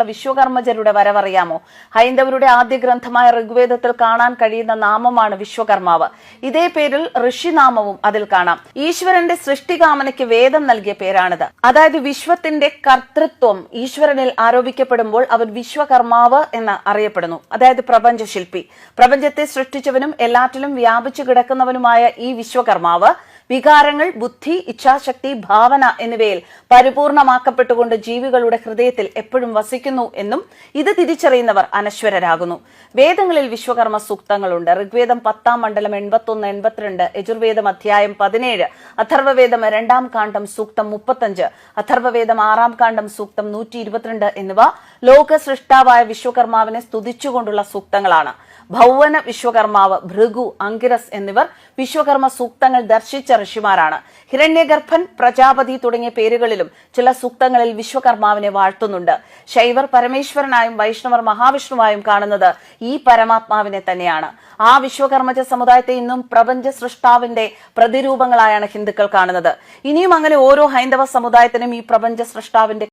വിശ്വകർമ്മജരുടെ വരവറിയാമോ? ഹൈന്ദവരുടെ ആദ്യ ഗ്രന്ഥമായ ഋഗ്വേദത്തിൽ കാണാൻ കഴിയുന്ന നാമമാണ് വിശ്വകർമാവ്. ഇതേ പേരിൽ ഋഷിനാമവും അതിൽ കാണാം. ഈശ്വരന്റെ സൃഷ്ടികാമനയ്ക്ക് വേദം നൽകിയ പേരാണിത്. അതായത് വിശ്വത്തിന്റെ കർത്തൃത്വം ഈശ്വരനിൽ ആരോപിക്കപ്പെടുമ്പോൾ അവൻ വിശ്വകർമാവ് എന്ന് അറിയപ്പെടുന്നു. അതായത് പ്രപഞ്ചശില്പി. പ്രപഞ്ചത്തെ സൃഷ്ടിച്ചവനും എല്ലാറ്റിലും വ്യാപിച്ചു കിടക്കുന്നവനുമായ ഈ വിശ്വകർമാവ് വികാരങ്ങൾ, ബുദ്ധി, ഇച്ഛാശക്തി, ഭാവന എന്നിവയിൽ പരിപൂർണമാക്കപ്പെട്ടുകൊണ്ട് ജീവികളുടെ ഹൃദയത്തിൽ എപ്പോഴും വസിക്കുന്നു എന്നും ഇത് തിരിച്ചറിയുന്നവർ അനശ്വരരാകുന്നു. വേദങ്ങളിൽ വിശ്വകർമ്മ സൂക്തങ്ങളുണ്ട്. ഋഗ്വേദം 10-ാം മണ്ഡലം 81-82, യജുർവേദം അധ്യായം 17, അഥർവവേദം 2-ാം കാണ്ഡം സൂക്തം 35, അഥർവവേദം 6-ാം കാണ്ഡം സൂക്തം 122 എന്നിവ ലോക സൃഷ്ടാവായ വിശ്വകർമാവിനെ സ്തുതിച്ചുകൊണ്ടുള്ള സൂക്തങ്ങളാണ്. ഭൗവന വിശ്വകർമാവ്, ഭൃഗു, അങ്കിരസ് എന്നിവർ വിശ്വകർമ്മ സൂക്തങ്ങൾ ദർശിച്ച ഋഷിമാരാണ്. ഹിരണ്യഗർഭൻ, പ്രജാപതി തുടങ്ങിയ പേരുകളിലും ചില സൂക്തങ്ങളിൽ വിശ്വകർമാവിനെ വാഴ്ത്തുന്നുണ്ട്. ശൈവർ പരമേശ്വരനായും വൈഷ്ണവർ മഹാവിഷ്ണുവായും കാണുന്നത് ഈ പരമാത്മാവിനെ തന്നെയാണ്. ആ വിശ്വകർമ്മജ സമുദായത്തെ ഇന്നും പ്രപഞ്ച സൃഷ്ടാവിന്റെ പ്രതിരൂപങ്ങളായാണ് ഹിന്ദുക്കൾ കാണുന്നത്. ഇനിയും അങ്ങനെ ഓരോ ഹൈന്ദവ സമുദായത്തിനും ഈ പ്രപഞ്ച സൃഷ്ടാവിന്റെ